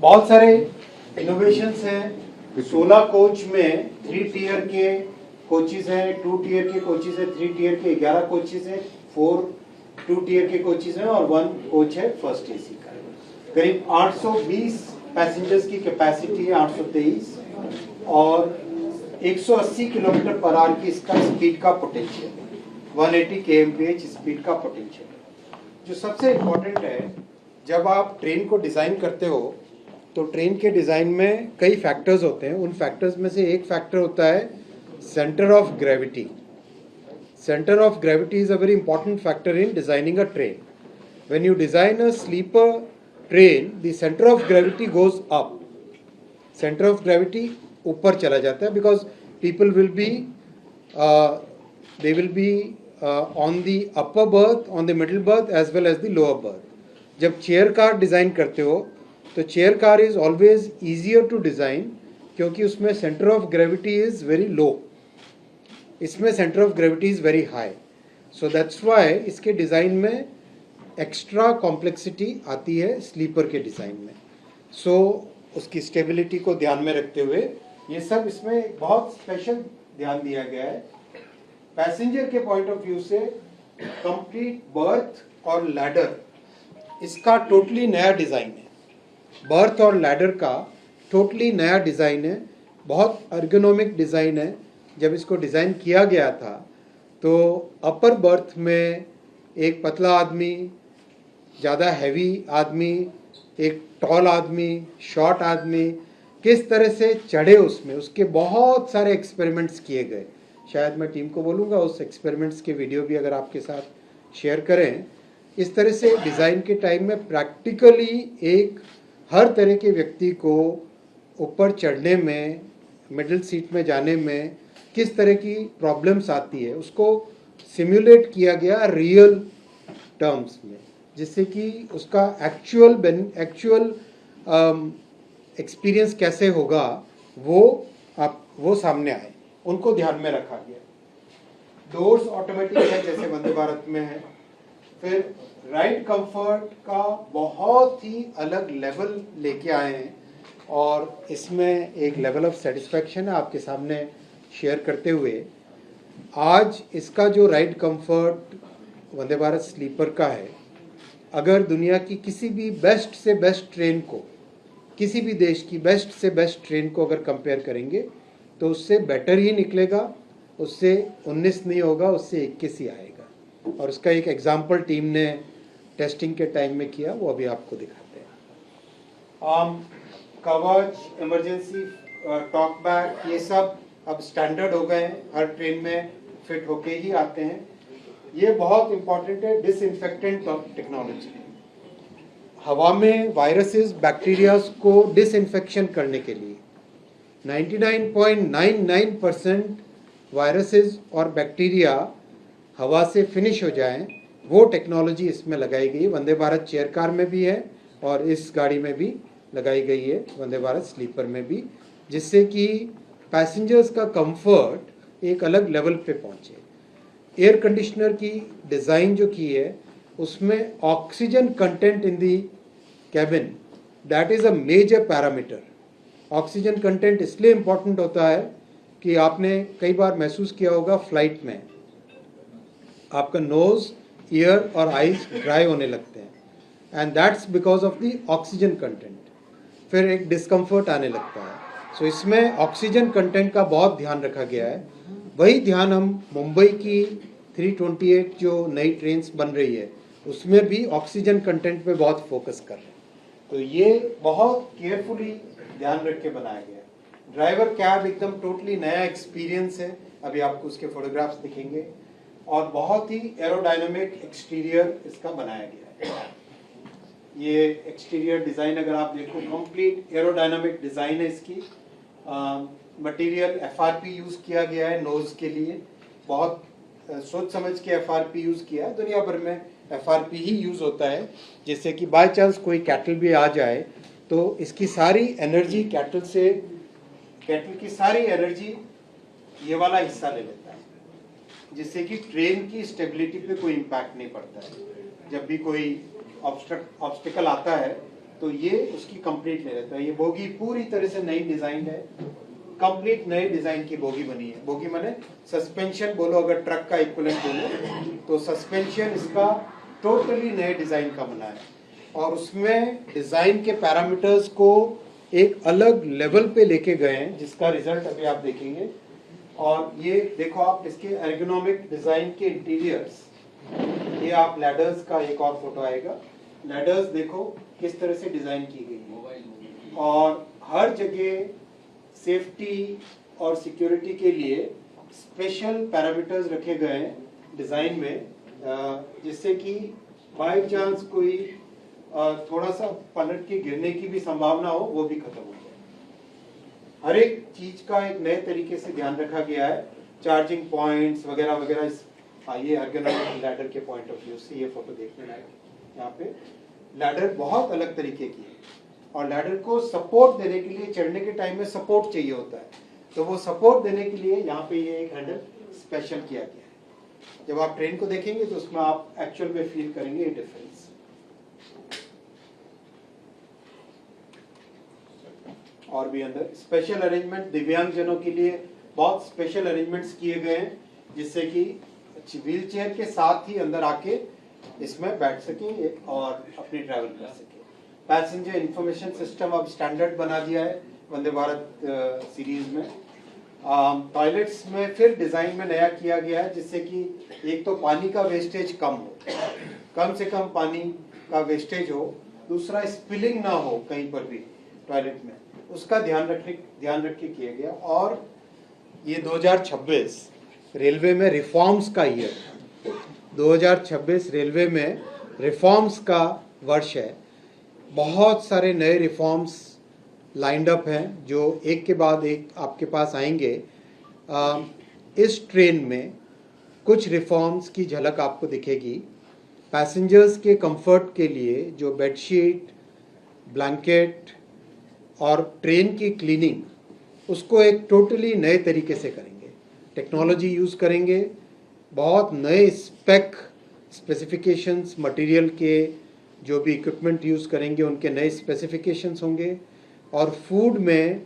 बहुत सारे इनोवेशंस हैं। 16 कोच में 3 टीयर के कोचेस हैं, 2 टीयर के कोचेस हैं, 3 टीयर के 11 कोचेस हैं, 2 टीयर के कोचेस हैं और 1 कोच है फर्स्ट एसी का। करीब 820 पैसेंजर्स की कैपेसिटी है, 823, और 180 किलोमीटर पर आवर की इसका स्पीड का पोटेंशियल, 180 kmph स्पीड का पोटेंशियल। जो सबसे इम्पोर्टेंट है, जब आप ट्रेन को डिज़ाइन करते हो तो ट्रेन के डिज़ाइन में कई फैक्टर्स होते हैं। उन फैक्टर्स में से एक फैक्टर होता है centre of gravity. Center of gravity is a very important factor in designing a train. When you design a sleeper train, the center of gravity goes up. Center of gravity ऊपर चला जाता है because people will be they will be on the upper berth, on the middle berth as well as the lower berth. जब chair car design करते हो तो chair car is always easier to design क्योंकि उसमें centre of gravity is very low, इसमें centre of gravity is very high. So that's why इसके design में extra complexity आती है स्लीपर के डिज़ाइन में। सो उसकी स्टेबिलिटी को ध्यान में रखते हुए ये सब इसमें बहुत स्पेशल ध्यान दिया गया है। पैसेंजर के पॉइंट ऑफ व्यू से कंप्लीट बर्थ और लैडर इसका टोटली नया डिज़ाइन है। बर्थ और लैडर का टोटली नया डिज़ाइन है, बहुत अर्गोनॉमिक डिज़ाइन है। जब इसको डिज़ाइन किया गया था तो अपर बर्थ में एक पतला आदमी, ज़्यादा हैवी आदमी, एक टॉल आदमी, शॉर्ट आदमी किस तरह से चढ़े उसमें, उसके बहुत सारे एक्सपेरिमेंट्स किए गए। शायद मैं टीम को बोलूँगा उस एक्सपेरिमेंट्स के वीडियो भी अगर आपके साथ शेयर करें। इस तरह से डिज़ाइन के टाइम में प्रैक्टिकली एक हर तरह के व्यक्ति को ऊपर चढ़ने में, मिडिल सीट में जाने में किस तरह की प्रॉब्लम्स आती है उसको सिमुलेट किया गया रियल टर्म्स में, जिससे कि उसका एक्चुअल एक्सपीरियंस कैसे होगा वो सामने आए, उनको ध्यान में रखा गया। डोर्स ऑटोमेटिक है जैसे वंदे भारत में है। फिर राइड कंफर्ट का बहुत ही अलग लेवल लेके आए हैं और इसमें एक लेवल ऑफ सेटिस्फैक्शन है आपके सामने शेयर करते हुए। आज इसका जो ride comfort Vande Bharat sleeper का है, अगर दुनिया की किसी भी बेस्ट से बेस्ट ट्रेन को, किसी भी देश की बेस्ट से बेस्ट ट्रेन को अगर कंपेयर करेंगे तो उससे बेटर ही निकलेगा, उससे 19 नहीं होगा, उससे 21 ही आएगा। और उसका एक एग्जाम्पल टीम ने टेस्टिंग के टाइम में किया, वो अभी आपको दिखाते हैं। कवच, इमरजेंसी टॉक बैक, ये सब अब स्टैंडर्ड हो गए हैं, हर ट्रेन में फिट होके ही आते हैं। ये बहुत इम्पॉर्टेंट है डिसइंफेक्टेंट टेक्नोलॉजी। हवा में वायरसेस, बैक्टीरियाज को डिसइंफेक्शन करने के लिए 99.99% वायरसेस और बैक्टीरिया हवा से फिनिश हो जाएं, वो टेक्नोलॉजी इसमें लगाई गई। वंदे भारत चेयर कार में भी है और इस गाड़ी में भी लगाई गई है, वंदे भारत स्लीपर में भी, जिससे कि पैसेंजर्स का कंफर्ट एक अलग लेवल पे पहुंचे। एयर कंडीशनर की डिज़ाइन जो की है उसमें oxygen content in the cabin, that is a major parameter. Oxygen content इसलिए इम्पोर्टेंट होता है कि आपने कई बार महसूस किया होगा फ्लाइट में आपका नोज़, ईयर और आईज ड्राई होने लगते हैं, and that's because of the oxygen content. फिर एक डिस्कम्फर्ट आने लगता है। सो इसमें ऑक्सीजन कंटेंट का बहुत ध्यान रखा गया है। वही ध्यान हम मुंबई की 328 जो नई ट्रेन्स बन रही है उसमें भी ऑक्सीजन कंटेंट पे बहुत फोकस कर रहे हैं। तो ये बहुत केयरफुली ध्यान रख के बनाया गया है। ड्राइवर कैब एकदम टोटली नया एक्सपीरियंस है, अभी आपको उसके फोटोग्राफ्स दिखेंगे, और बहुत ही एरोडायनामिक एक्सटीरियर इसका बनाया गया है। ये एक्सटीरियर डिज़ाइन अगर आप देखो कंप्लीट एरोडायनामिक डिज़ाइन है इसकी। मटेरियल एफआरपी यूज़ किया गया है नोज़ के लिए, बहुत सोच समझ के एफआरपी यूज़ किया है। दुनिया भर में एफआरपी ही यूज़ होता है, जिससे कि बाय चांस कोई कैटल भी आ जाए तो इसकी सारी एनर्जी कैटल की सारी एनर्जी ये वाला हिस्सा ले लेता है, जिससे कि ट्रेन की स्टेबिलिटी पे कोई इम्पैक्ट नहीं पड़ता है। जब भी कोई ऑब्स्टिकल आता है तो ये उसकी कंप्लीट ले लेता है। ये बोगी पूरी तरह से नई डिजाइन है, कंप्लीट नए डिजाइन की बोगी बनी है। बोगी माने सस्पेंशन बोलो, अगर ट्रक का इक्विवेलेंट बोलो तो सस्पेंशन इसका टोटली नए डिजाइन का बना है, और उसमें डिजाइन के पैरामीटर्स को एक अलग लेवल पे लेके गए हैं, जिसका रिजल्ट अभी आप देखेंगे। और ये देखो आप इसके एर्गोनॉमिक डिजाइन के इंटीरियर्स, ये आप लैडर्स का एक और फोटो आएगा। लैडर्स देखो किस तरह से डिजाइन की गई है, और हर जगह सेफ्टी और सिक्योरिटी के लिए स्पेशल पैरामीटर्स रखे गए हैं डिजाइन में, जिससे कि बाय चांस कोई थोड़ा सा पलट के गिरने की भी संभावना हो, वो भी खत्म हो जाए। हर एक चीज का एक नए तरीके से ध्यान रखा गया है, चार्जिंग पॉइंट्स वगैरह वगैरह। ये एर्गोनॉमिक लैडर के पॉइंट ऑफ व्यू से ये फोटो देखने लायक। यहाँ पे लैडर बहुत अलग तरीके की है, और लैडर को सपोर्ट देने के लिए चढ़ने के टाइम में सपोर्ट चाहिए होता है, तो वो सपोर्ट देने के लिए यहाँ पे ये एक हैंडल स्पेशल किया गया है। जब आप ट्रेन को देखेंगे तो उसमें आप एक्चुअल में फील करेंगे ये डिफरेंस। और भी अंदर स्पेशल अरेंजमेंट दिव्यांग जनों के लिए बहुत स्पेशल अरेंजमेंट्स किए गए हैं, जिससे कि व्हील चेयर के साथ ही अंदर आके इसमें बैठ सके और अपनी ट्रैवल कर सके। पैसेंजर इंफॉर्मेशन सिस्टम अब स्टैंडर्ड बना दिया है वंदे भारत सीरीज में। टॉयलेट्स में फिर डिजाइन में नया किया गया है, जिससे कि एक तो पानी का वेस्टेज कम हो, कम से कम पानी का वेस्टेज हो, दूसरा स्पिलिंग ना हो कहीं पर भी टॉयलेट में, उसका ध्यान रख के किया गया। और ये 2026 रेलवे में रिफॉर्म्स का ईयर, 2026 रेलवे में रिफॉर्म्स का वर्ष है। बहुत सारे नए रिफॉर्म्स लाइंड अप हैं जो एक के बाद एक आपके पास आएंगे। इस ट्रेन में कुछ रिफॉर्म्स की झलक आपको दिखेगी। पैसेंजर्स के कंफर्ट के लिए जो बेडशीट, ब्लैंकेट और ट्रेन की क्लीनिंग, उसको एक टोटली नए तरीके से करेंगे। टेक्नोलॉजी यूज़ करेंगे, बहुत नए स्पेसिफिकेशंस, मटेरियल के जो भी इक्विपमेंट यूज़ करेंगे उनके नए स्पेसिफिकेशंस होंगे। और फूड में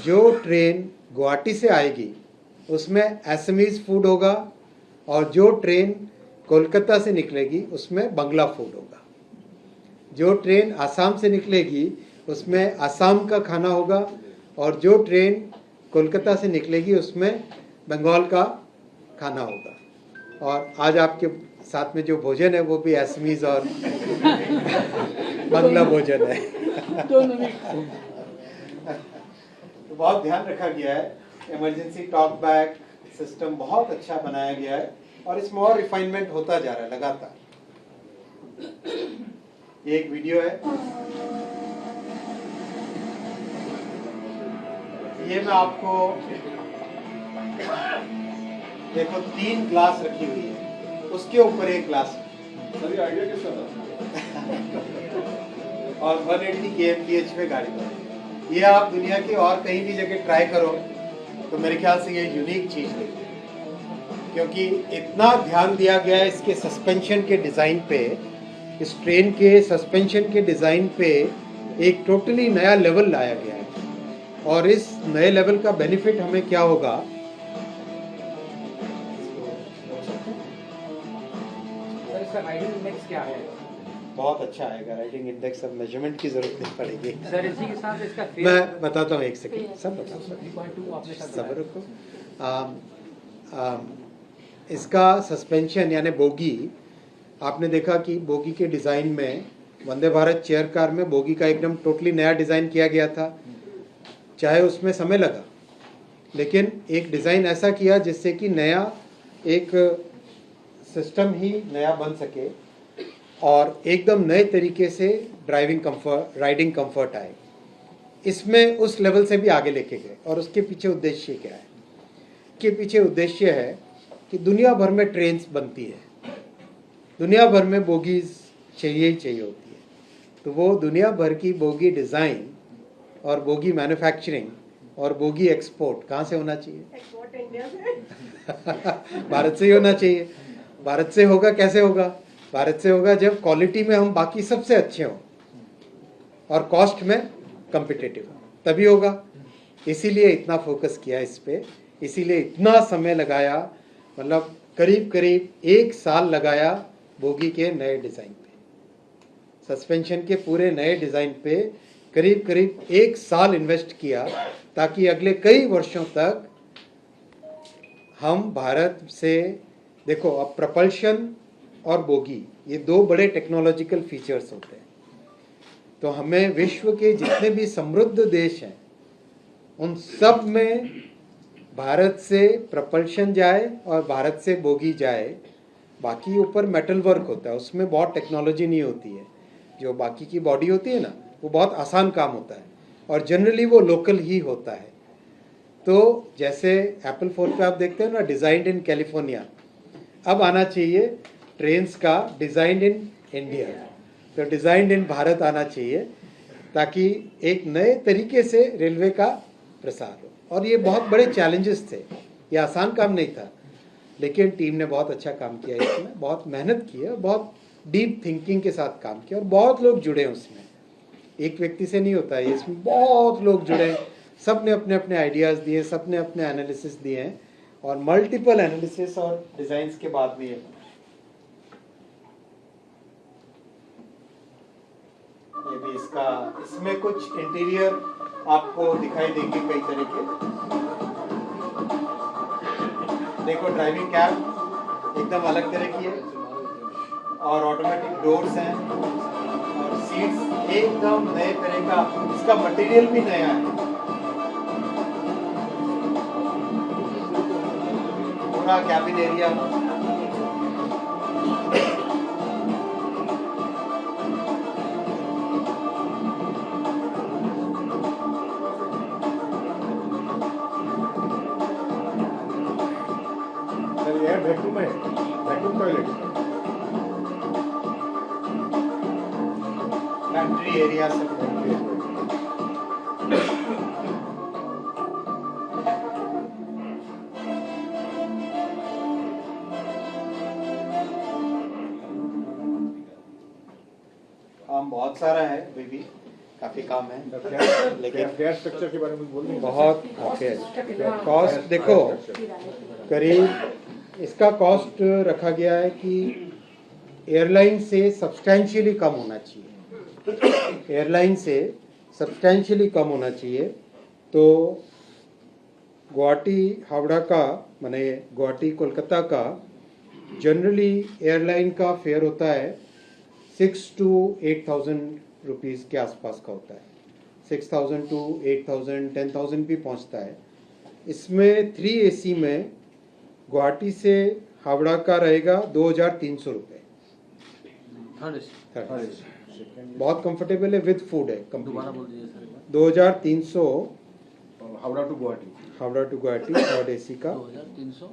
जो ट्रेन गुवाहाटी से आएगी उसमें एसएमईज फूड होगा, और जो ट्रेन कोलकाता से निकलेगी उसमें बंगला फूड होगा। जो ट्रेन आसाम से निकलेगी उसमें आसाम का खाना होगा, और जो ट्रेन कोलकाता से निकलेगी उसमें बंगाल का खाना होगा। और आज आपके साथ में जो भोजन है वो भी असमीज और बांग्ला भोजन है। तो बहुत ध्यान रखा गया है। इमरजेंसी टॉक बैक सिस्टम बहुत अच्छा बनाया गया है, और इसमें और रिफाइनमेंट होता जा रहा है लगातार। ये एक वीडियो है, ये मैं आपको देखो 3 ग्लास रखी हुई है, उसके ऊपर एक ग्लास आइडिया किसका था? और 180 kmph पे गाड़ी पर। ये आप दुनिया के और कहीं भी जगह ट्राई करो तो मेरे ख्याल से ये यूनिक चीज है, क्योंकि इतना ध्यान दिया गया है इसके सस्पेंशन के डिजाइन पे। इस ट्रेन के सस्पेंशन के डिजाइन पे एक टोटली नया लेवल लाया गया है, और इस नए लेवल का बेनिफिट हमें क्या होगा? सर इसका राइडिंग इंडेक्स क्या है? बहुत अच्छा आएगा राइडिंग इंडेक्स। अब मेजरमेंट की जरूरत नहीं पड़ेगी। सर इसी के साथ इसका मैं बताता हूँ, एक सेकंड, सब बताता हूँ, 3.2 आपने सब रखो। इसका सस्पेंशन यानी बोगी, आपने देखा कि बोगी के डिज़ाइन में वंदे भारत चेयर कार में बोगी का एकदम टोटली नया डिज़ाइन किया गया था। चाहे उसमें समय लगा, लेकिन एक डिज़ाइन ऐसा किया जिससे कि नया एक सिस्टम ही नया बन सके, और एकदम नए तरीके से राइडिंग कंफर्ट आए। इसमें उस लेवल से भी आगे लेके गए। और उसके पीछे उद्देश्य क्या है? के पीछे उद्देश्य है कि दुनिया भर में ट्रेन्स बनती है, दुनिया भर में बोगीज चाहिए ही चाहिए होती है, तो वो दुनिया भर की बोगी डिज़ाइन और बोगी मैन्युफैक्चरिंग और बोगी एक्सपोर्ट कहाँ से होना चाहिए? एक्सपोर्ट इंडिया से। भारत से ही होना चाहिए। भारत से होगा, कैसे होगा? भारत से होगा जब क्वालिटी में हम बाकी सबसे अच्छे हों। और कॉस्ट में कम्पिटिटिव हो, तभी होगा। इसीलिए इतना फोकस किया इस पे, इसीलिए इतना समय लगाया, मतलब करीब करीब 1 साल लगाया बोगी के नए डिज़ाइन पे, सस्पेंशन के पूरे नए डिज़ाइन पे करीब करीब 1 साल इन्वेस्ट किया, ताकि अगले कई वर्षों तक हम भारत से, देखो अब प्रपल्शन और बोगी ये 2 बड़े टेक्नोलॉजिकल फीचर्स होते हैं, तो हमें विश्व के जितने भी समृद्ध देश हैं उन सब में भारत से प्रपल्शन जाए और भारत से बोगी जाए। बाकी ऊपर मेटल वर्क होता है, उसमें बहुत टेक्नोलॉजी नहीं होती है, जो बाकी की बॉडी होती है ना वो बहुत आसान काम होता है और जनरली वो लोकल ही होता है। तो जैसे एप्पल फ़ोन पे आप देखते हैं ना डिज़ाइंड इन कैलिफोर्निया, अब आना चाहिए ट्रेन्स का डिज़ाइंड इन इंडिया, तो डिज़ाइंड इन भारत आना चाहिए, ताकि एक नए तरीके से रेलवे का प्रसार हो। और ये बहुत बड़े चैलेंजेस थे, ये आसान काम नहीं था, लेकिन टीम ने बहुत अच्छा काम किया, इसमें बहुत मेहनत की है, बहुत डीप थिंकिंग के साथ काम किया और बहुत लोग जुड़े हैं उसमें, एक व्यक्ति से नहीं होता है, इसमें बहुत लोग जुड़े, सब ने अपने अपने आइडियाज़ दिए, सब ने अपने एनालिसिस दिए हैं और मल्टीपल एनालिसिस और डिज़ाइंस के बाद में ये भी इसका, इसमें कुछ इंटीरियर आपको दिखाई देंगे कई तरह के। देखो ड्राइविंग कैब एकदम अलग तरह की है और ऑटोमेटिक डोर्स हैं और सीट्स एकदम नए तरह का, इसका मटेरियल भी नया है, पूरा कैबिन एरिया वैक्यूम है, वैक्यूम टॉयलेट, पैंट्री एरिया सब काम बहुत सारा है, अभी भी काफी काम है, लेकिन फेयर स्ट्रक्चर के बारे में बोल बहुत कॉस्ट देखो करीब इसका कॉस्ट रखा गया है कि एयरलाइन से सब्सटेंशियली कम होना चाहिए, एयरलाइन से सब्सटेंशियली कम होना चाहिए। तो गुवाहाटी हावड़ा का, माने गुवाहाटी कोलकाता का जनरली एयरलाइन का फेयर होता है 6 to 8,000 रुपीज़ के आसपास का होता है, 6,000 to 8,000 10,000 भी पहुंचता है। इसमें 3 AC में गुवाहाटी से हावड़ा का रहेगा 2,300 रुपये, बहुत कंफर्टेबल है, विद फूड है complete. 2,300 Howrah to Guwahati, Howrah to Guwahati third AC का 2,300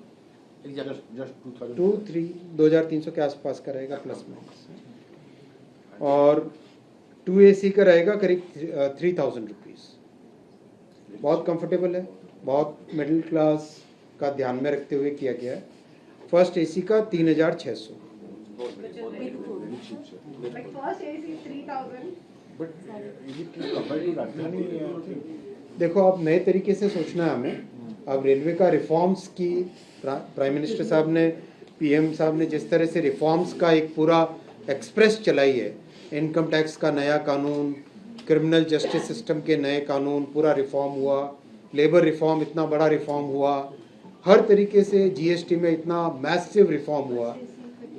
जस्ट 2,300 के आसपास का रहेगा प्लस माइनस, और 2 AC का रहेगा करीब 3,000 रुपीज़, बहुत कंफर्टेबल है, बहुत मिडिल क्लास का ध्यान में रखते हुए किया गया है। फर्स्ट AC का 3,600, Like first AC is 3,000. But compare to Rajdhani देखो अब नए तरीके से सोचना है हमें। अब रेलवे का रिफॉर्म्स की प्राइम मिनिस्टर साहब ने, PM साहब ने जिस तरह से रिफॉर्म्स का एक पूरा एक्सप्रेस चलाई है, इनकम टैक्स का नया कानून, क्रिमिनल जस्टिस सिस्टम के नए कानून, पूरा रिफॉर्म हुआ, लेबर रिफॉर्म इतना बड़ा रिफॉर्म हुआ, हर तरीके से GST में इतना मैसिव रिफॉर्म हुआ,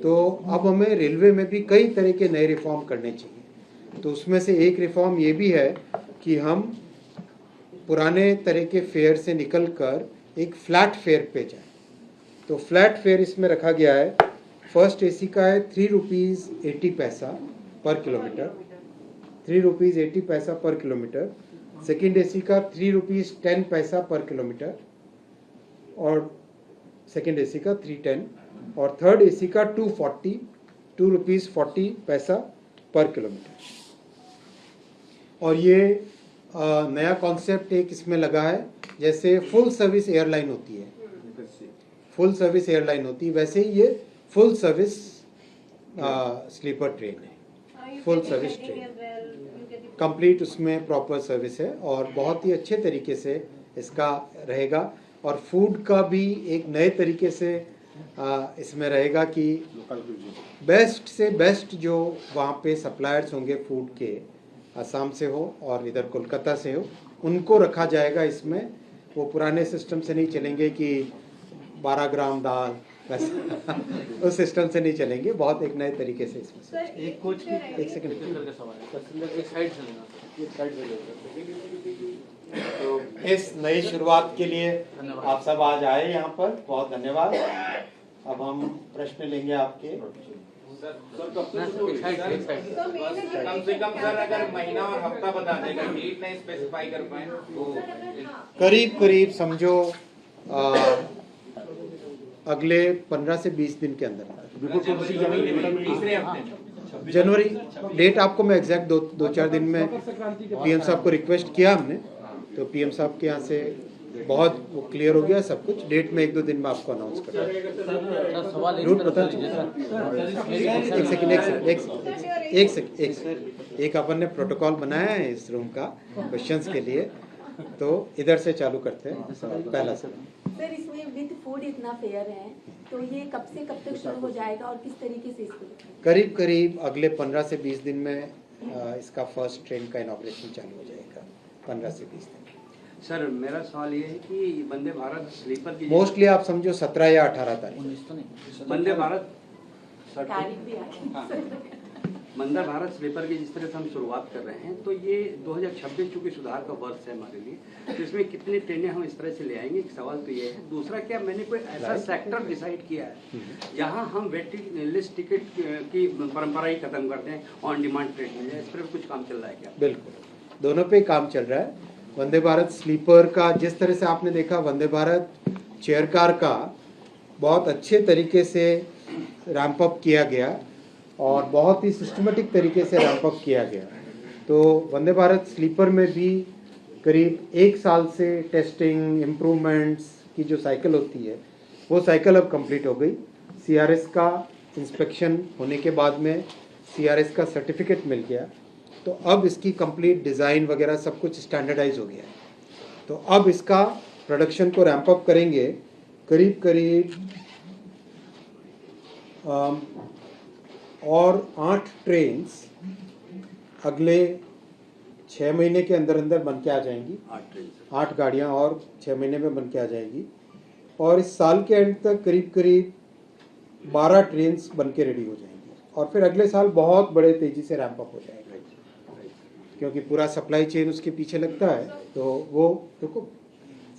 तो अब हमें रेलवे में भी कई तरह के नए रिफॉर्म करने चाहिए। तो उसमें से एक रिफॉर्म ये भी है कि हम पुराने तरह के फेयर से निकल कर एक फ्लैट फेयर पे जाएं। तो फ्लैट फेयर इसमें रखा गया है, फर्स्ट AC का है 3 रुपीज़ 80 पैसा पर किलोमीटर, 3 रुपीज़ 80 पैसा पर किलोमीटर। सेकेंड AC का 3 रुपीज़ 10 पैसा पर किलोमीटर, और सेकेंड AC का 310, और थर्ड AC का 2 रुपीज़ 40 पैसा पर किलोमीटर। और ये नया कॉन्सेप्ट एक इसमें लगा है, जैसे फुल सर्विस एयरलाइन होती है, फुल सर्विस एयरलाइन होती है, वैसे ही ये फुल सर्विस स्लीपर ट्रेन है, You full get the service checking train. as well. You get the complete उसमें प्रॉपर सर्विस है और बहुत ही अच्छे तरीके से इसका रहेगा। और फूड का भी एक नए तरीके से इसमें रहेगा कि लोकल क्यूजिन। बेस्ट से बेस्ट जो वहाँ पे सप्लायर्स होंगे फूड के, असम से हो और इधर कोलकाता से हो, उनको रखा जाएगा इसमें। वो पुराने सिस्टम से नहीं चलेंगे कि 12 ग्राम दाल बस उस सिस्टम से नहीं चलेंगे, बहुत एक नए तरीके से इसमें। सर एक कोच की एक सेकंड। का सवाल है, एक साइड से लेना। एक साइड से लेकर। तो इस नई शुरुआत के लिए आप सब आज आए यहाँ पर, बहुत धन्यवाद। अब हम प्रश्न लेंगे आपके। एक साइड से, एक साइड से। तो मेन कम से कम सर अगर महीना और हफ्ता बता देगा, डेट नहीं स्पेसिफाई कर पाए तो करीब करीब समझो अगले 15 से 20 दिन के अंदर तीसरे हफ्ते में। जनवरी डेट आपको मैं एग्जैक्ट दो चार दिन में पीएम साहब को रिक्वेस्ट किया हमने, तो पीएम साहब के यहाँ से बहुत वो क्लियर हो गया सब कुछ। डेट में 1-2 दिन में आपको अनाउंस कर सर सवाल रूट पता एक सेकंड एक अपन ने प्रोटोकॉल बनाया है इस रूम का क्वेश्चंस के लिए, तो इधर से चालू करते हैं। पहला सवाल सर, इसमें विद फूड इतना फेयर है तो ये कब से कब तक शुरू हो जाएगा और किस तरीके से इसको करीब करीब अगले 15 से 20 दिन में इसका फर्स्ट ट्रेन का इनॉपरेशन चालू हो जाएगा। 15 से 20 दिन। सर मेरा सवाल ये है कि वंदे भारत स्लीपर की मोस्टली आप समझो 17 या 18 तारीख। वंदे भारत तारीख भी है। वंदे भारत स्लीपर की जिस तरह से हम शुरुआत कर रहे हैं, तो ये 2026 चूंकि सुधार का वर्ष है हमारे लिए, तो इसमें कितनी ट्रेनें हम इस तरह से ले आएंगे, एक सवाल तो ये है। दूसरा, क्या मैंने कोई ऐसा सेक्टर डिसाइड किया है जहां हम वेटिंग लिस्ट टिकट की परंपरा ही खत्म करते हैं, ऑन डिमांड ट्रेन में, इस पर कुछ काम चल रहा है क्या? बिल्कुल, दोनों पे काम चल रहा है। वंदे भारत स्लीपर का जिस तरह से आपने देखा, वंदे भारत चेयर कार का बहुत अच्छे तरीके से रैंप अप किया गया और बहुत ही सिस्टमेटिक तरीके से रैंप अप किया गया। तो वंदे भारत स्लीपर में भी करीब 1 साल से टेस्टिंग इम्प्रूवमेंट्स की जो साइकिल होती है, वो साइकिल अब कंप्लीट हो गई। सीआरएस का इंस्पेक्शन होने के बाद में सीआरएस का सर्टिफिकेट मिल गया, तो अब इसकी कंप्लीट डिज़ाइन वगैरह सब कुछ स्टैंडर्डाइज हो गया है। तो अब इसका प्रोडक्शन को रैंप अप करेंगे करीब करीब और 8 ट्रेन्स अगले 6 महीने के अंदर अंदर बन के आ जाएंगी। 8 गाड़ियाँ और 6 महीने में बन के आ जाएगी। और इस साल के एंड तक करीब करीब 12 ट्रेन्स बन के रेडी हो जाएंगी। और फिर अगले साल बहुत बड़े तेज़ी से रैंप अप हो जाएगा, क्योंकि पूरा सप्लाई चेन उसके पीछे लगता है। तो वो देखो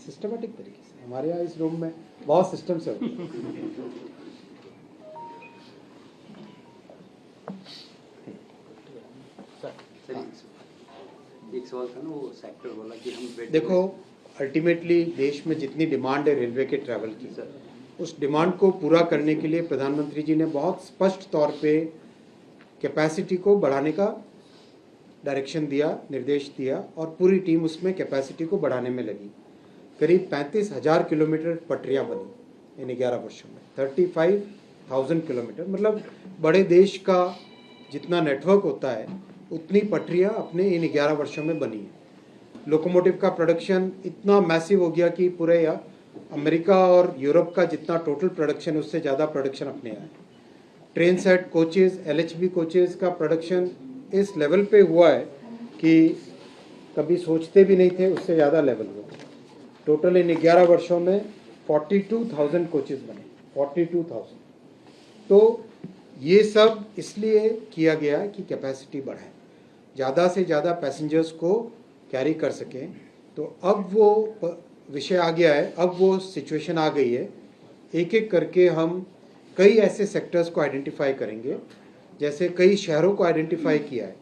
सिस्टमेटिक तरीके से हमारे यहाँ इस रूम में बहुत सिस्टम से होता है। एक सवाल था ना, वो सेक्टर वाला कि हम देखो अल्टीमेटली देश में जितनी डिमांड है रेलवे के ट्रैवल की, उस डिमांड को पूरा करने के लिए प्रधानमंत्री जी ने बहुत स्पष्ट तौर पे कैपेसिटी को बढ़ाने का डायरेक्शन दिया, निर्देश दिया, और पूरी टीम उसमें कैपेसिटी को बढ़ाने में लगी। करीब 35,000 किलोमीटर पटरियाँ बनी इन 11 वर्षों में। 35,000 किलोमीटर मतलब बड़े देश का जितना नेटवर्क होता है उतनी पटरियाँ अपने इन 11 वर्षों में बनी है। लोकोमोटिव का प्रोडक्शन इतना मैसिव हो गया कि पूरे अमेरिका और यूरोप का जितना टोटल प्रोडक्शन उससे ज़्यादा प्रोडक्शन अपने यहाँ है। Train set coaches, LHB coaches का प्रोडक्शन इस लेवल पे हुआ है कि कभी सोचते भी नहीं थे, उससे ज़्यादा लेवल हुआ। टोटल इन 11 वर्षों में 42,000 कोचेज़ बने, 42,000। तो ये सब इसलिए किया गया कि कैपेसिटी बढ़ाए, ज़्यादा से ज़्यादा पैसेंजर्स को कैरी कर सकें। तो अब वो विषय आ गया है, अब वो सिचुएशन आ गई है। एक एक करके हम कई ऐसे सेक्टर्स को आइडेंटिफाई करेंगे, जैसे कई शहरों को आइडेंटिफाई किया है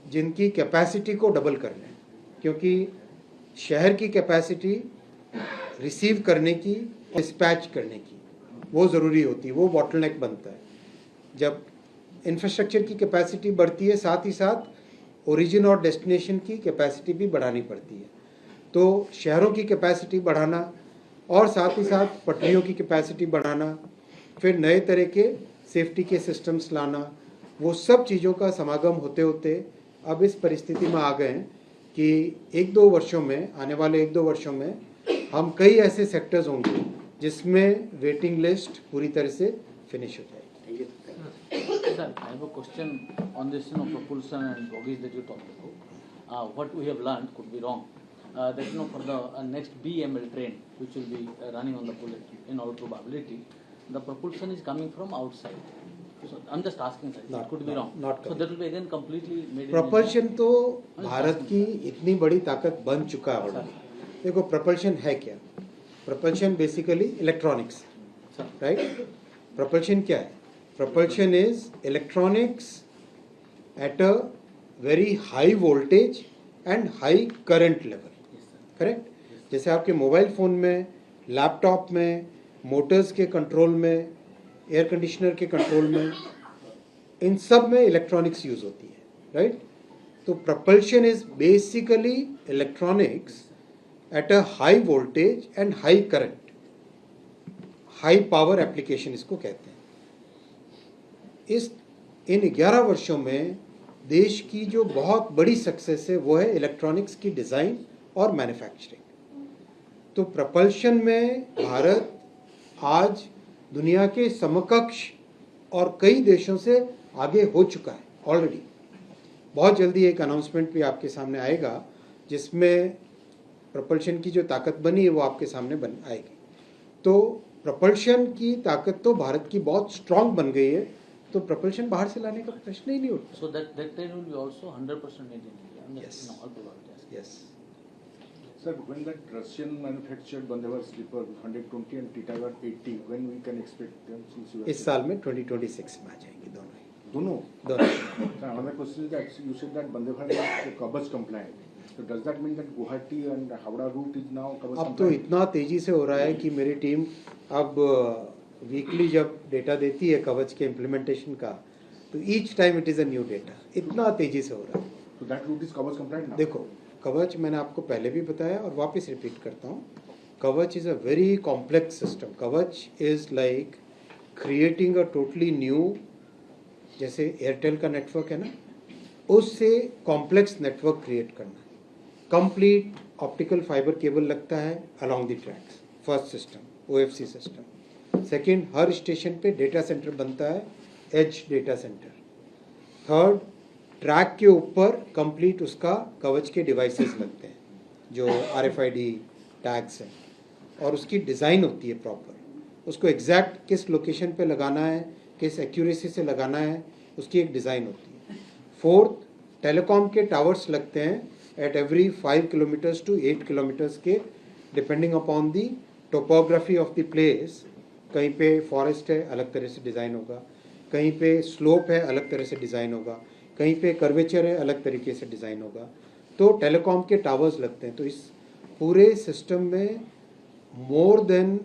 जिनकी कैपेसिटी को डबल करना है, क्योंकि शहर की कैपेसिटी रिसीव करने की, डिस्पैच करने की वो ज़रूरी होती है, वो बॉटलनेक बनता है। जब इंफ्रास्ट्रक्चर की कैपेसिटी बढ़ती है, साथ ही साथ ओरिजिन और डेस्टिनेशन की कैपेसिटी भी बढ़ानी पड़ती है। तो शहरों की कैपेसिटी बढ़ाना और साथ ही साथ पटरियों की कैपेसिटी बढ़ाना, फिर नए तरह के सेफ्टी के सिस्टम्स लाना, वो सब चीज़ों का समागम होते होते अब इस परिस्थिति में आ गए हैं कि एक दो वर्षों में, आने वाले एक दो वर्षों में हम कई ऐसे सेक्टर्स होंगे जिसमें वेटिंग लिस्ट पूरी तरह से फिनिश हो जाएगी। Sir, I have a question on this, propulsion and bogies that you talked about. What we have learned could be wrong. That for the next BML train, which will be running on the bullet, in all probability, the propulsion is coming from outside. So I'm just asking, sir. It could be wrong. Not so that will be again completely made. propulsion तो भारत की इतनी बड़ी ताकत बन चुका है already. देखो propulsion है क्या? propulsion basically electronics, right? propulsion क्या है? propulsion is electronics at a very high voltage and high current level, correct? जैसे आपके मोबाइल फ़ोन में, लैपटॉप में, मोटर्स के कंट्रोल में, एयर कंडीशनर के कंट्रोल में, इन सब में इलेक्ट्रॉनिक्स यूज़ होती है, राइट? तो propulsion is basically electronics at a high voltage and high current, high power application इसको कहते हैं। इन 11 वर्षों में देश की जो बहुत बड़ी सक्सेस है वो है इलेक्ट्रॉनिक्स की डिज़ाइन और मैन्युफैक्चरिंग। तो प्रपल्शन में भारत आज दुनिया के समकक्ष और कई देशों से आगे हो चुका है ऑलरेडी। बहुत जल्दी एक अनाउंसमेंट भी आपके सामने आएगा जिसमें प्रपल्शन की जो ताकत बनी है वो आपके सामने आएगी। तो प्रपल्शन की ताकत तो भारत की बहुत स्ट्रांग बन गई है, तो प्रपल्शन बाहर से लाने का प्रश्न ही नहीं उठता। So that train will be also 100% made in India. Yes. All probability. Yes. Sir, when that Russian manufactured Vande Bharat sleeper 120 and Titagarh 80, when we can expect them? Since you इस साल में 2026 में आ जाएंगे दोनों ही। दोनों. दोनों। Another question is that you said that Vande Bharat is Kavach compliant. So does that mean that Guwahati and Howrah route is now Kavach अब तो compliant? इतना तेजी से हो रहा है कि मेरी टीम अब वीकली जब डेटा देती है कवच के इम्प्लीमेंटेशन का, तो each time it is a new data. इतना तेजी से हो रहा है। So that route is Kavach compliant now? देखो, कवच मैंने आपको पहले भी बताया और वापस रिपीट करता हूँ, Kavach is a very complex system. Kavach is like creating a totally new, जैसे एयरटेल का नेटवर्क है ना, उससे कॉम्प्लेक्स नेटवर्क क्रिएट करना। कंप्लीट ऑप्टिकल फाइबर केबल लगता है along the tracks, first system OFC system. Second, हर स्टेशन पे डेटा सेंटर बनता है, edge data centre. Third, track के ऊपर कंप्लीट उसका कवच के डिवाइसेस लगते हैं जो RFID टैग्स हैं, और उसकी डिज़ाइन होती है प्रॉपर, उसको एग्जैक्ट किस लोकेशन पे लगाना है, किस एक्यूरेसी से लगाना है, उसकी एक डिज़ाइन होती है। फोर्थ, टेलीकॉम के टावर्स लगते हैं at every 5 kilometres to 8 kilometres के, depending upon the topography of the place. कहीं पे फॉरेस्ट है, अलग तरह से डिज़ाइन होगा, कहीं पे स्लोप है, अलग तरह से डिज़ाइन होगा, कहीं पे कर्वेचर है, अलग तरीके से डिज़ाइन होगा। तो टेलीकॉम के टावर्स लगते हैं। तो इस पूरे सिस्टम में मोर देन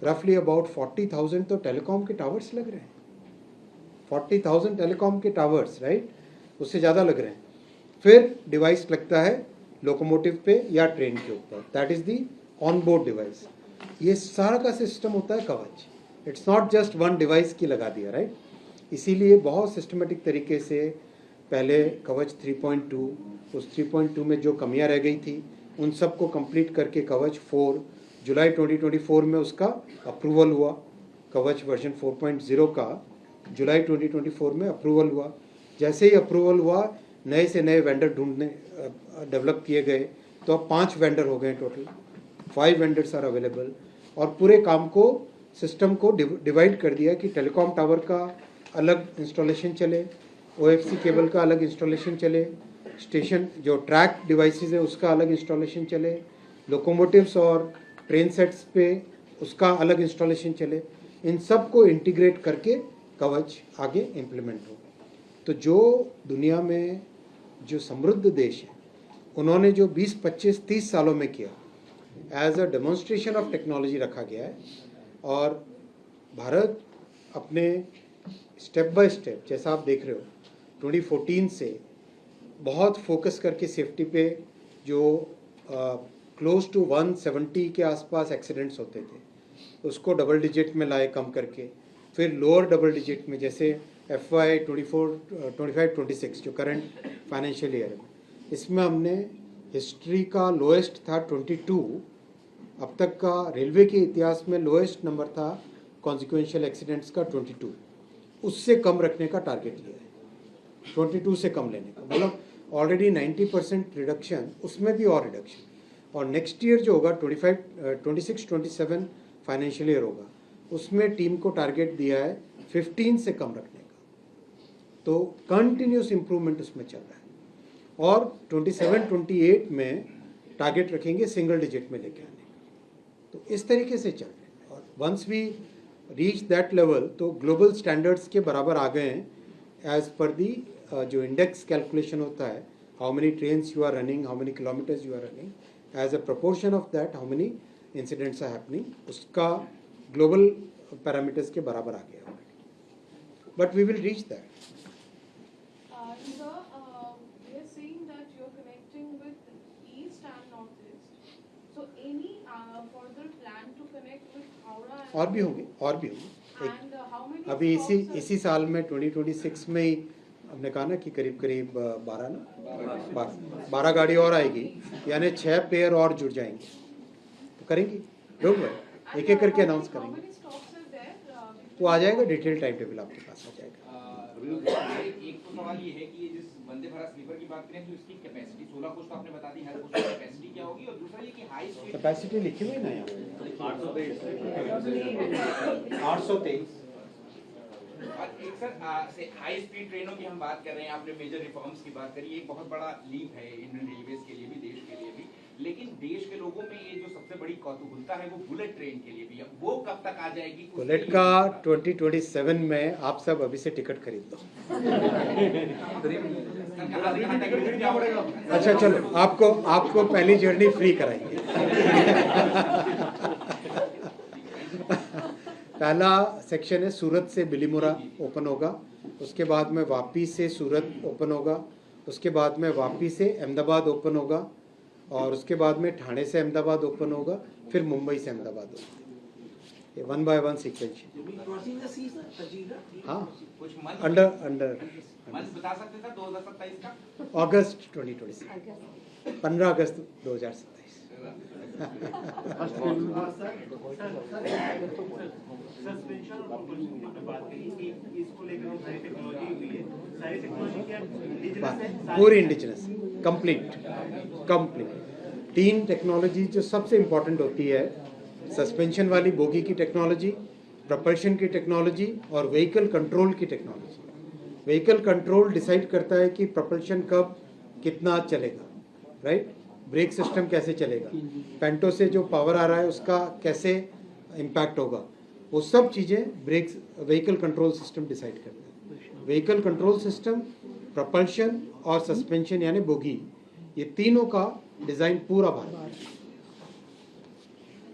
रफली अबाउट 40,000 तो टेलीकॉम के टावर्स लग रहे हैं। 40,000 टेलीकॉम के टावर्स, राइट, उससे ज़्यादा लग रहे हैं। फिर डिवाइस लगता है लोकोमोटिव पे या ट्रेन के ऊपर, that is the on board device. ये सारा का सिस्टम होता है कवच। It's not just one device की लगा दिया, राइट। इसीलिए बहुत सिस्टमेटिक तरीके से पहले कवच 3.2, उस 3.2 में जो कमियां रह गई थी उन सब को कंप्लीट करके कवच 4 जुलाई 2024 में उसका अप्रूवल हुआ। कवच वर्जन 4.0 का जुलाई 2024 में अप्रूवल हुआ। जैसे ही अप्रूवल हुआ, नए से नए वेंडर डेवलप किए गए, तो अब 5 वेंडर हो गए टोटल, 5 वेंडर्स आर अवेलेबल। और पूरे काम को, सिस्टम को डिवाइड कर दिया कि टेलीकॉम टावर का अलग इंस्टॉलेशन चले, OFC केबल का अलग इंस्टॉलेशन चले, स्टेशन जो ट्रैक डिवाइसेस है उसका अलग इंस्टॉलेशन चले, लोकोमोटिव्स और ट्रेन सेट्स पे उसका अलग इंस्टॉलेशन चले। इन सब को इंटीग्रेट करके कवच आगे इम्प्लीमेंट हो। तो जो दुनिया में जो समृद्ध देश है उन्होंने जो 20, 25, 30 सालों में किया, as a demonstration of technology रखा गया है। और भारत अपने स्टेप बाय स्टेप, जैसा आप देख रहे हो, 2014 से बहुत फोकस करके सेफ्टी पे, जो क्लोज टू 170 के आसपास एक्सीडेंट्स होते थे उसको डबल डिजिट में लाए कम करके, फिर लोअर डबल डिजिट में, जैसे FY 25-26 जो करंट फाइनेंशियल ईयर है, इसमें हमने हिस्ट्री का लोएस्ट था 22, अब तक का रेलवे के इतिहास में लोएस्ट नंबर था कॉन्सिक्वेंशियल एक्सीडेंट्स का 22, उससे कम रखने का टारगेट लिया है, 22 से कम लेने का, मतलब ऑलरेडी 90% रिडक्शन, उसमें भी और रिडक्शन। और नेक्स्ट ईयर जो होगा 26-27 फाइनेंशियल ईयर होगा, उसमें टीम को टारगेट दिया है 15 से कम रखने का, तो कंटिन्यूस इम्प्रूवमेंट उसमें चल रहा है। और 27-28 में टारगेट रखेंगे सिंगल डिजिट में लेके आने का, तो इस तरीके से चल रहे हैं। और once we reach that level तो ग्लोबल स्टैंडर्ड्स के बराबर आ गए हैं एज पर दी जो इंडेक्स कैलकुलेशन होता है, how many trains you are running, how many kilometres you are running, as a proportion of that how many incidents are happening, उसका global parameters के बराबर आ गया already, but we will reach that. Sir, we are seeing that you are connecting with east and northeast. So any further plan to connect with Howrah and और भी होंगे, और भी होंगे। and how many अभी stops are- इसी साल में 2026 में ही हमने कहा ना कि करीब 12 गाड़ी और आएगी, यानी 6 पेयर और जुड़ जाएंगे, तो करेंगे, डोंट वरी, एक एक करके अनाउंस How करेंगे, many stops are there? वो आ जाएगा, डिटेल टाइम टेबल आपके पास आ जाएगा। एक तो सवाल ये है कि ये जिस वंदे भारत स्लीपर की बात करें तो इसकी कैपेसिटी 16 कोच तो आपने बता दी, हर कोच की कैपेसिटी क्या होगी, और दूसरा ये कि हाई स्पीड कैपेसिटी लिखी हुई ना यहाँ पे, 823। और एक सर से हाई स्पीड ट्रेनों की हम बात कर रहे हैं, आपने मेजर रिफॉर्म्स की बात करी, एक बहुत बड़ा लीप है इंडियन रेलवेज के लिए भी, देश के लिए भी, लेकिन देश के लोगों में ये जो सबसे बड़ी कौतूहलता है वो बुलेट ट्रेन के लिए भी है, वो कब तक आ जाएगी? बुलेट का 2027 में आप सब अभी से टिकट खरीद लो। अच्छा चलो, आपको पहली जर्नी फ्री कराएंगे। पहला सेक्शन है सूरत से बिलीमोरा ओपन होगा, उसके बाद में वापी से सूरत ओपन होगा, उसके बाद में वापी से अहमदाबाद ओपन होगा, और उसके बाद में ठाणे से अहमदाबाद ओपन होगा, फिर मुंबई से अहमदाबाद होगा। ये 1 by 1 सीक्वेंस। हाँ, कुछ मंथ अंडर बता सकते सर 2027 का? अगस्त 2026, 15 अगस्त 2027। सस्पेंशन और प्रोपल्शन की आपने बात करी कि इसको लेकर हम सारी टेक्नोलॉजी हुई है, सारी टेक्नोलॉजी क्या इंडिजिनस है, पूरी इंडिजिनस कंप्लीट 3 टेक्नोलॉजी जो सबसे इम्पोर्टेंट होती है, सस्पेंशन वाली बोगी की टेक्नोलॉजी, प्रपल्शन की टेक्नोलॉजी और व्हीकल कंट्रोल की टेक्नोलॉजी। व्हीकल कंट्रोल डिसाइड करता है कि प्रपल्शन कब कितना चलेगा, राइट, ब्रेक सिस्टम कैसे चलेगा, पेंटो से जो पावर आ रहा है उसका कैसे इम्पैक्ट होगा, वो सब चीज़ें brake vehicle control system decide करता है। व्हीकल कंट्रोल सिस्टम, प्रपल्शन और सस्पेंशन यानी बोगी, ये तीनों का डिज़ाइन पूरा भारत में।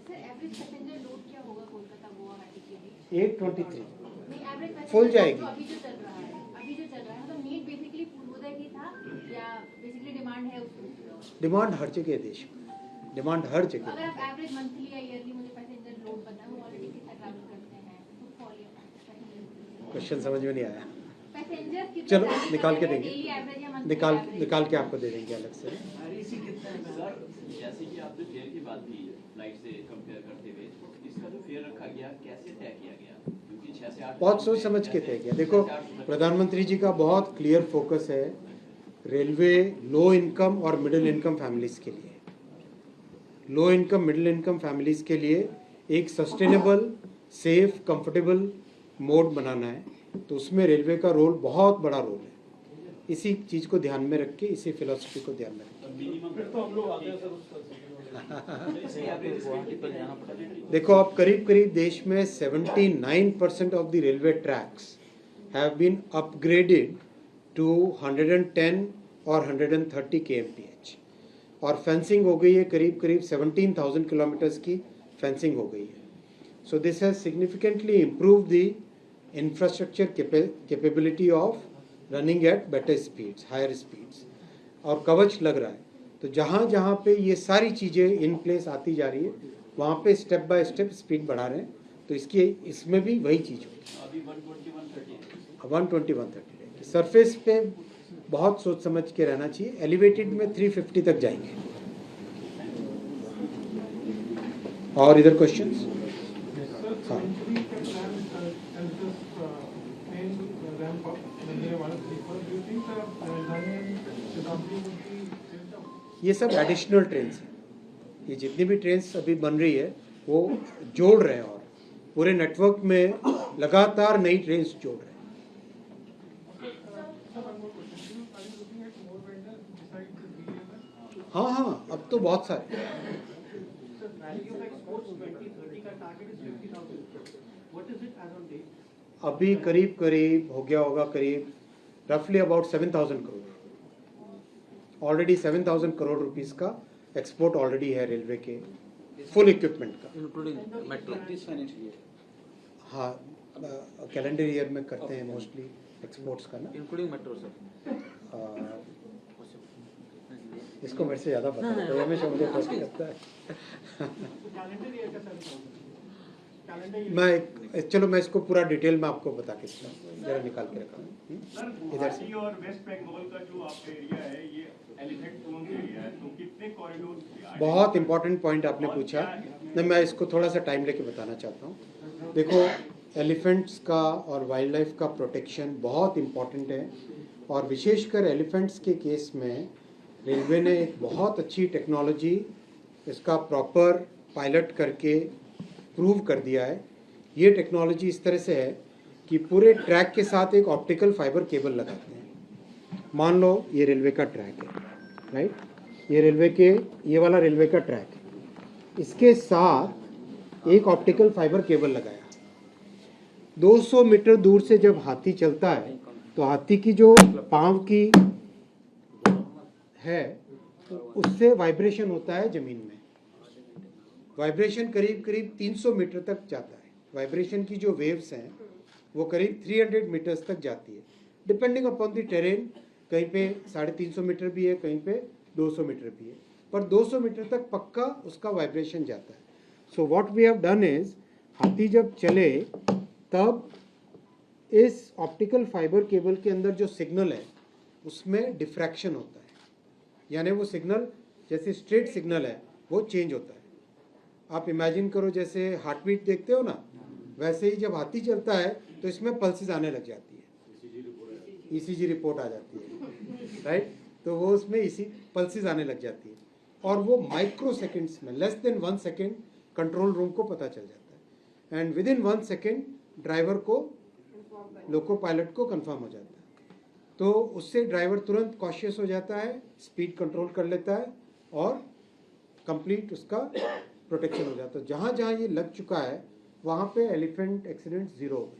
सर एवरेज पैसेंजर लोड क्या होगा कोलकाता गुवाहाटी के बीच? 823 नहीं एवरेज पैसेंजर फुल जाएगी। अभी जो चल रहा है मतलब नीड बेसिकली पूर्वोदय की था या बेसिकली डिमांड है उसकी? डिमांड हर जगह है देश में, डिमांड हर जगह अगर है। आप एवरेज मंथली या ईयरली मुझे पैसेंजर लोड बताएं, वो ऑलरेडी कितना ट्रैवल करते हैं, फुटफॉल या क्वेश्चन समझ में नहीं आया, पैसेंजर कितना चलो ट्रैवल निकाल के करते हैं, देंगे, डेली एवरेज या मंथली निकाल के आपको दे देंगे अलग से। सर जैसे कि आपने फेयर की बात की फ्लाइट से कंपेयर करते हुए, तो इसका जो फेयर रखा गया कैसे तय किया गया? क्योंकि 6 से 8 बहुत सोच समझ के तय किया। देखो प्रधानमंत्री जी का बहुत क्लियर फोकस है रेलवे लो इनकम और मिडिल इनकम फैमिलीज के लिए, low income middle income families के लिए एक सस्टेनेबल सेफ कंफर्टेबल मोड बनाना है, तो उसमें रेलवे का रोल बहुत बड़ा रोल है। इसी चीज़ को ध्यान में रख के, इसी फिलॉसफी को ध्यान में रख के देखो अब करीब देश में 79% of the railway tracks have been upgraded to 110 और 130 kmph, और फेंसिंग हो गई है करीब 17,000 किलोमीटर्स की फेंसिंग हो गई है। So this has significantly improve the infrastructure capability of running at better speeds, higher speeds, और कवच लग रहा है। तो जहाँ जहाँ पे ये सारी चीज़ें इन प्लेस आती जा रही है, वहाँ पे स्टेप बाय स्टेप स्पीड बढ़ा रहे हैं, तो इसमें भी वही चीज़ होगी। अभी 120-130 120-130 सरफेस पे बहुत सोच समझ के रहना चाहिए। एलिवेटेड में 350 तक जाएंगे। और इधर क्वेश्चंस? हाँ। ये सब एडिशनल ट्रेन हैं। ये जितनी भी ट्रेन अभी बन रही है वो जोड़ रहे हैं और पूरे नेटवर्क में लगातार नई ट्रेन जोड़ रहे हैं। हाँ हाँ, अब तो बहुत सारे। अभी करीब करीब हो गया होगा, करीब रफली about 7,000 crore. Already 7,000 crore rupees का एक्सपोर्ट ऑलरेडी है रेलवे के फुल इक्विपमेंट का, including metro this financial year. हाँ, कैलेंडर ईयर में करते हैं मोस्टली एक्सपोर्ट्स का ना, इंक्लूडिंग मेट्रो सर। इसको मेरे से ज़्यादा पता है, हमेशा मुझे फर्स्ट लगता है। मैं इसको पूरा डिटेल में आपको बता के जरा निकाल के रखा हूँ इधर से। और वेस्ट बंगाल का जो आपका एरिया है ये एलिफेंट जोन एरिया है, तो कितने कॉरिडोर? बहुत इंपॉर्टेंट पॉइंट आपने पूछा, मैं इसको थोड़ा सा टाइम लेके बताना चाहता हूँ। देखो, एलिफेंट्स का और वाइल्ड लाइफ का प्रोटेक्शन बहुत इम्पॉर्टेंट है, और विशेषकर एलिफेंट्स के केस में रेलवे ने एक बहुत अच्छी टेक्नोलॉजी इसका प्रॉपर पायलट करके प्रूव कर दिया है। ये टेक्नोलॉजी इस तरह से है कि पूरे ट्रैक के साथ एक ऑप्टिकल फाइबर केबल लगाते हैं। मान लो ये रेलवे का ट्रैक है, राइट, ये वाला रेलवे का ट्रैक है, इसके साथ एक ऑप्टिकल फाइबर केबल लगाया। 200 मीटर दूर से जब हाथी चलता है तो हाथी की जो पाँव की है तो उससे वाइब्रेशन होता है ज़मीन में। वाइब्रेशन करीब करीब 300 मीटर तक जाता है। वाइब्रेशन की जो वेव्स हैं वो करीब 300 मीटर्स तक जाती है, डिपेंडिंग अपॉन द टेरेन। कहीं पे 350 मीटर भी है, कहीं पे 200 मीटर भी है, पर 200 मीटर तक पक्का उसका वाइब्रेशन जाता है। So what we have done is, हाथी जब चले तब इस ऑप्टिकल फाइबर केबल के अंदर जो सिग्नल है उसमें डिफ्रैक्शन होता है, यानी वो सिग्नल जैसे स्ट्रेट सिग्नल है वो चेंज होता है। आप इमेजिन करो जैसे हार्ट बीट देखते हो ना, वैसे ही जब हाथी चलता है तो इसमें पल्सेस आने लग जाती है, ईसीजी रिपोर्ट आ जाती है, राइट। तो वो उसमें पल्सेस आने लग जाती है, और वो माइक्रो सेकेंड्स में, less than 1 second control room को पता चल जाता है, and with in 1 second driver को, लोको पायलट को कंफर्म हो जाता है। तो उससे ड्राइवर तुरंत कॉशियस हो जाता है, स्पीड कंट्रोल कर लेता है और कंप्लीट उसका प्रोटेक्शन हो जाता है। जहाँ जहाँ ये लग चुका है वहाँ पे एलिफेंट एक्सीडेंट 0 हो गए।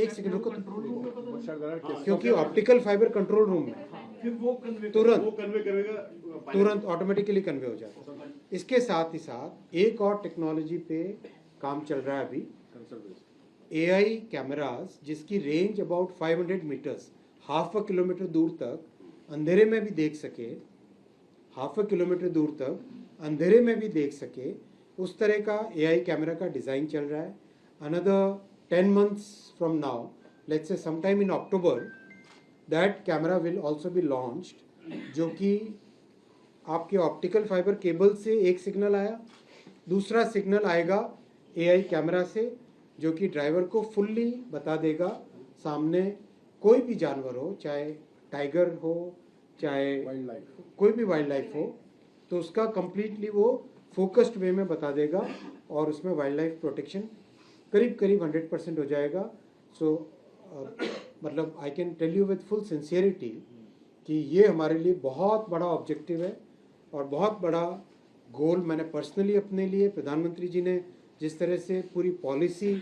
एक सेकंड रुको, क्योंकि ऑप्टिकल फाइबर कंट्रोल रूम में तुरंत ऑटोमेटिकली कन्वे हो जाता है। इसके साथ ही साथ एक और टेक्नोलॉजी पे काम चल रहा है अभी, AI कैमरास, जिसकी रेंज अबाउट 500 मीटर्स, ½ किलोमीटर दूर तक अंधेरे में भी देख सके, ½ किलोमीटर दूर तक अंधेरे में भी देख सके, उस तरह का AI कैमरा का डिज़ाइन चल रहा है। Another 10 months from now, let's say sometime in October, that camera will also be launched, जो कि आपके ऑप्टिकल फाइबर केबल से एक सिग्नल आया, दूसरा सिग्नल आएगा AI कैमरा से, जो कि ड्राइवर को फुल्ली बता देगा सामने कोई भी जानवर हो, चाहे टाइगर हो, चाहे कोई भी वाइल्ड लाइफ हो, तो उसका कंप्लीटली वो फोकस्ड वे में बता देगा, और उसमें वाइल्ड लाइफ प्रोटेक्शन करीब करीब 100% हो जाएगा। सो मतलब I can tell you with full sincerity कि ये हमारे लिए बहुत बड़ा ऑब्जेक्टिव है और बहुत बड़ा गोल। मैंने पर्सनली अपने लिए, प्रधानमंत्री जी ने जिस तरह से पूरी पॉलिसी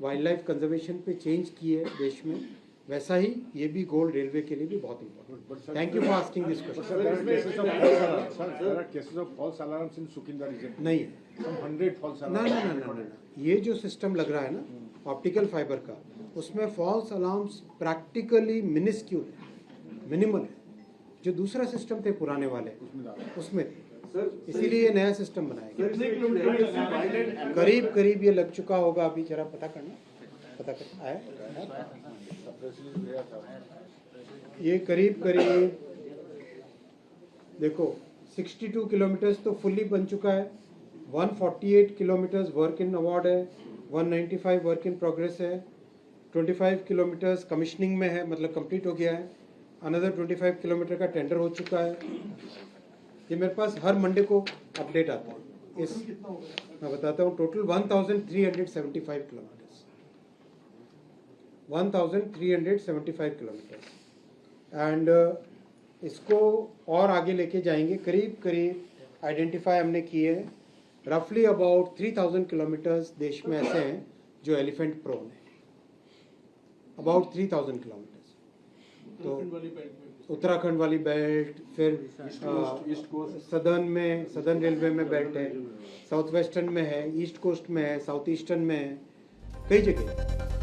वाइल्ड लाइफ कंजर्वेशन पे चेंज की है देश में, वैसा ही ये भी गोल रेलवे के लिए भी बहुत important. Thank you for asking this question. नहीं है, 100 false ना ना ना ना ना, ये जो सिस्टम लग रहा है ना ऑप्टिकल फाइबर का, उसमें फॉल्स अलार्म्स प्रैक्टिकली मिनिस्क्यूल है, मिनिमल है। जो दूसरा सिस्टम थे पुराने वाले उसमें थे। इसीलिए ये नया सिस्टम बनाया गया। कितने किलोमीटर करीब करीब ये लग चुका होगा, अभी जरा पता करना आया। ये करीब करीब देखो 62 किलोमीटर्स तो फुल्ली बन चुका है, 148 किलोमीटर्स वर्क इन अवार्ड है, 195 वर्क इन प्रोग्रेस है, 25 किलोमीटर्स कमिश्निंग में है, मतलब कंप्लीट हो गया है, अनदर 25 किलोमीटर का टेंडर हो चुका है। ये मेरे पास हर मंडे को अपडेट आता है। इस मैं बताता हूँ, टोटल 1375 किलोमीटर्स, 1375 किलोमीटर्स एंड इसको और आगे लेके जाएंगे। करीब करीब आइडेंटिफाई हमने किए हैं, रफली अबाउट 3000 किलोमीटर्स देश में ऐसे हैं जो एलिफेंट प्रोन है, अबाउट 3000 किलोमीटर्स। तो उत्तराखंड वाली बेल्ट, फिर ईस्ट कोस्ट, सदर्न रेलवे में बेल्ट है, साउथ वेस्टर्न में है, ईस्ट कोस्ट में है, साउथ ईस्टर्न में है, कई जगह।